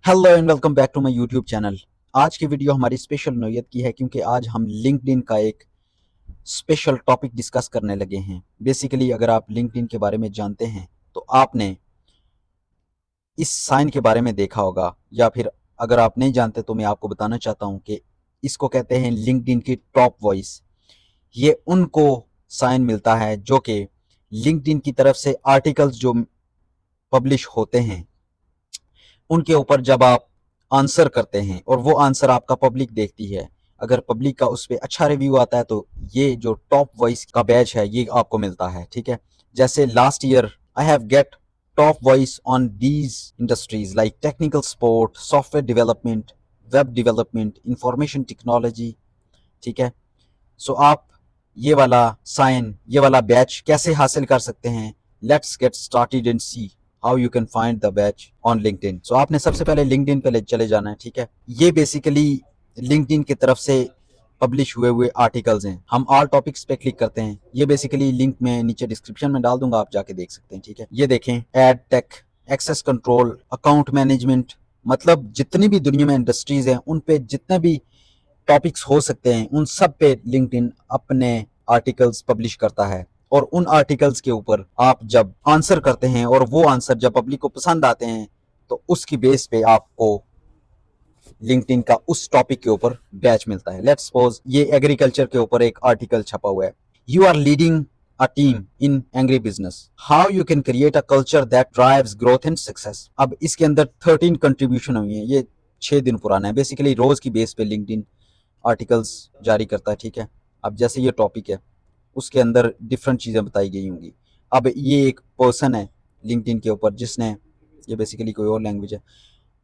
Hello and welcome back to my YouTube channel. आज की video हमारी स्पेशल नौयत की है क्योंकि आज हम लिंक्डइन का एक स्पेशल टॉपिक डिस्कस करने लगे हैं। बेसिकली अगर आप लिंक्डइन के बारे में जानते हैं तो आपने इस साइन के बारे में देखा होगा, या फिर अगर आप नहीं जानते तो मैं आपको बताना चाहता हूं कि इसको कहते हैं लिंक्डइन की टॉप वॉइस। ये उनको साइन मिलता है जो कि लिंक्डइन की तरफ से आर्टिकल्स जो पब्लिश होते हैं उनके ऊपर जब आप आंसर करते हैं और वो आंसर आपका पब्लिक देखती है, अगर पब्लिक का उस पर अच्छा रिव्यू आता है तो ये जो टॉप वॉइस का बैच है ये आपको मिलता है। ठीक है, जैसे last year I have get top voice on these industries like technical support, software development, web development, information technology. ठीक है, सो आप ये वाला साइन, ये वाला बैच कैसे हासिल कर सकते हैं? Let's get started and see how you can find the batch on LinkedIn. So आपने सबसे पहले लिंक्डइन पे चले जाना है। ठीक है, ये बेसिकली लिंक्डइन की तरफ से पब्लिश हुए हुए आर्टिकल्स हैं। हम ऑल टॉपिक्स पे क्लिक करते हैं। ये बेसिकली लिंक में नीचे डिस्क्रिप्शन में डाल दूंगा, आप जाके देख सकते हैं। ठीक है, ये देखें, ad tech, access control, account management, मतलब जितनी भी दुनिया में इंडस्ट्रीज हैं उन पे जितने भी टॉपिक्स हो सकते हैं उन सब पे लिंक्डइन अपने आर्टिकल्स पब्लिश करता है। और उन आर्टिकल्स के ऊपर आप जब आंसर करते हैं और वो आंसर जब पब्लिक को पसंद आते हैं तो उसकी बेस पे आपको लिंक्डइन का उस टॉपिक के ऊपर बैच मिलता है। लेट्स सपोज ये एग्रीकल्चर के ऊपर एक आर्टिकल छपा हुआ है, you are leading a team in angry business, how you can create a culture that drives growth and success। अब इसके अंदर 13 कंट्रीब्यूशन हुई है। ये 6 दिन पुराना है। बेसिकली रोज की बेस पे लिंक्डइन आर्टिकल्स जारी करता है। ठीक है, अब जैसे ये टॉपिक है उसके अंदर डिफरेंट चीज़ें बताई गई होंगी। अब ये एक पर्सन है लिंक्डइन के ऊपर जिसने, ये बेसिकली कोई और लैंग्वेज है,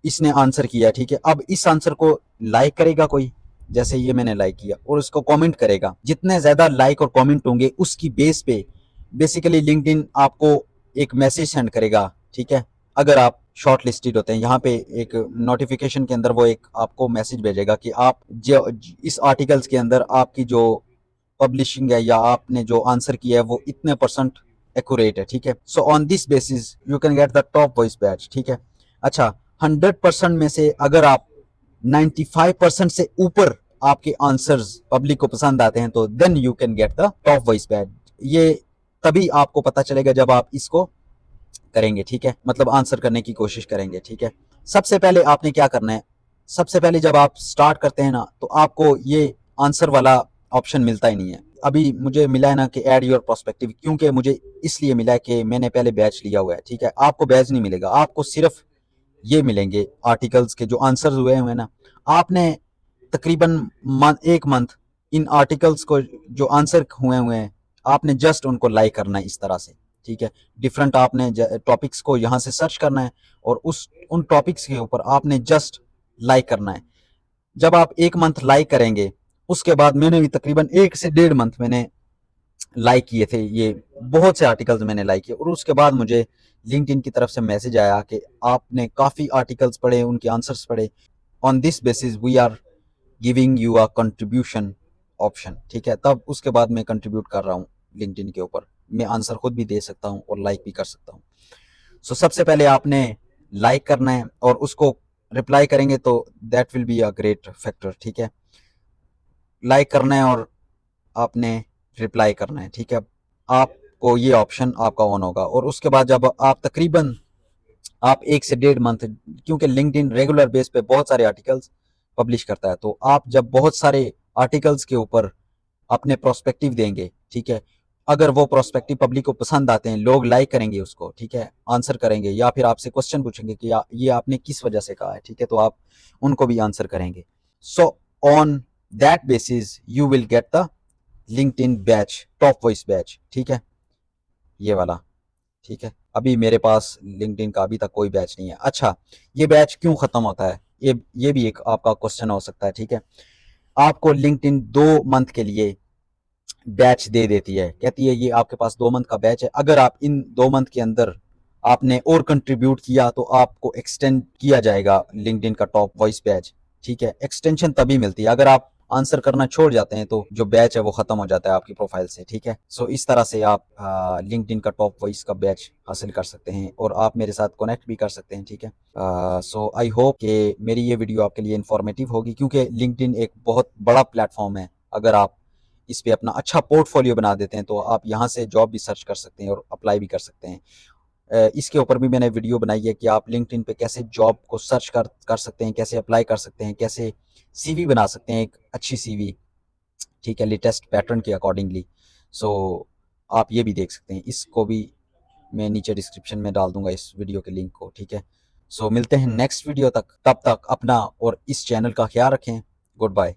इसने आंसर किया। ठीक है, अब इस आंसर को लाइक करेगा कोई, जैसे ये मैंने लाइक किया, और उसको कमेंट करेगा। जितने ज़्यादा लाइक और कमेंट होंगे उसकी बेस पे बेसिकली लिंक्डइन आपको एक मैसेज सेंड करेगा। ठीक है, अगर आप शॉर्ट लिस्टेड होते हैं, यहाँ पे एक नोटिफिकेशन के अंदर वो एक आपको मैसेज भेजेगा कि आप जो इस आर्टिकल्स के अंदर आपकी जो पब्लिशिंग है या आपने जो आंसर किया है वो इतने परसेंट एक्यूरेट है। ठीक है, so on this basis you can get the top voice batch. ठीक है, अच्छा, 100% में से अगर आप 95% से ऊपर आपके आंसर्स पब्लिक को पसंद आते हैं तो then you can get the top voice badge. ये तभी आपको पता चलेगा जब आप इसको करेंगे। ठीक है, मतलब आंसर करने की कोशिश करेंगे। ठीक है, सबसे पहले आपने क्या करना है, सबसे पहले जब आप स्टार्ट करते हैं ना तो आपको ये आंसर वाला ऑप्शन मिलता ही नहीं है। अभी मुझे मिला है ना कि ऐड योर पर्सपेक्टिव, क्योंकि मुझे इसलिए मिला है कि मैंने पहले बैच लिया हुआ है। ठीक है, आपको बैच नहीं मिलेगा, आपको सिर्फ ये मिलेंगे आर्टिकल्स के जो आंसर हुए हैं ना। आपने तकरीबन एक मंथ इन आर्टिकल्स को जो आंसर हुए हुए हैं आपने जस्ट उनको लाइक करना है इस तरह से। ठीक है, डिफरेंट आपने टॉपिक्स को यहाँ से सर्च करना है और उन टॉपिक्स के ऊपर आपने जस्ट लाइक करना है। जब आप एक मंथ लाइक करेंगे उसके बाद, मैंने भी तकरीबन 1 से 1.5 मंथ मैंने लाइक किए थे, ये बहुत से आर्टिकल्स मैंने लाइक किए, और उसके बाद मुझे लिंक्डइन की तरफ से मैसेज आया कि आपने काफ़ी आर्टिकल्स पढ़े, उनके आंसर्स पढ़े, on this basis we are giving you a contribution option. ठीक है, तब उसके बाद मैं कंट्रीब्यूट कर रहा हूँ लिंक्डइन के ऊपर। मैं आंसर खुद भी दे सकता हूँ और लाइक भी कर सकता हूँ। सो सबसे पहले आपने लाइक करना है और उसको रिप्लाई करेंगे तो that will be a great factor. ठीक है, लाइक करना है और आपने रिप्लाई करना है। ठीक है, आपको ये ऑप्शन आपका ऑन होगा, और उसके बाद जब आप तकरीबन आप 1 से 1.5 मंथ, क्योंकि लिंक्डइन रेगुलर बेस पे बहुत सारे आर्टिकल्स पब्लिश करता है, तो आप जब बहुत सारे आर्टिकल्स के ऊपर अपने प्रोस्पेक्टिव देंगे, ठीक है, अगर वो प्रोस्पेक्टिव पब्लिक को पसंद आते हैं, लोग लाइक करेंगे उसको, ठीक है, आंसर करेंगे या फिर आपसे क्वेश्चन पूछेंगे कि ये आपने किस वजह से कहा है, ठीक है, तो आप उनको भी आंसर करेंगे। So on that basis you will get the LinkedIn batch, top voice batch. ठीक है, ये वाला। ठीक है, अभी मेरे पास लिंक्डइन का अभी तक कोई बैच नहीं है। अच्छा, ये बैच क्यों खत्म होता है, ये भी एक आपका क्वेश्चन हो सकता है। ठीक है, आपको लिंक्डइन 2 मंथ के लिए बैच दे देती है, कहती है ये आपके पास 2 मंथ का बैच है, अगर आप इन 2 मंथ के अंदर आपने और कंट्रीब्यूट किया तो आपको एक्सटेंड किया जाएगा लिंक्डइन का टॉप वॉइस बैच। ठीक है, एक्सटेंशन तभी मिलती है अगर आप आंसर करना छोड़ जाते हैं तो जो बैच है वो ख़त्म हो जाता है आपकी प्रोफाइल से, ठीक है। सो इस तरह से आप लिंक्डइन का टॉप वॉइस का बैच हासिल कर सकते हैं और आप मेरे साथ कनेक्ट भी कर सकते हैं, ठीक है। सो आई होप कि मेरी ये वीडियो आपके लिए इन्फॉर्मेटिव होगी, क्योंकि लिंक्डइन एक बहुत बड़ा प्लेटफॉर्म है। अगर आप इस पे अपना अच्छा पोर्टफोलियो बना देते हैं तो आप यहाँ से जॉब भी सर्च कर सकते हैं और अप्लाई भी कर सकते हैं। इसके ऊपर भी मैंने वीडियो बनाई है कि आप लिंक्डइन पे कैसे जॉब को सर्च कर सकते हैं, कैसे अप्लाई कर सकते हैं, कैसे सीवी बना सकते हैं, एक अच्छी सीवी, ठीक है, लेटेस्ट पैटर्न के अकॉर्डिंगली। सो आप ये भी देख सकते हैं, इसको भी मैं नीचे डिस्क्रिप्शन में डाल दूंगा इस वीडियो के लिंक को, ठीक है। सो मिलते हैं नेक्स्ट वीडियो तक, तब तक अपना और इस चैनल का ख्याल रखें। Good bye.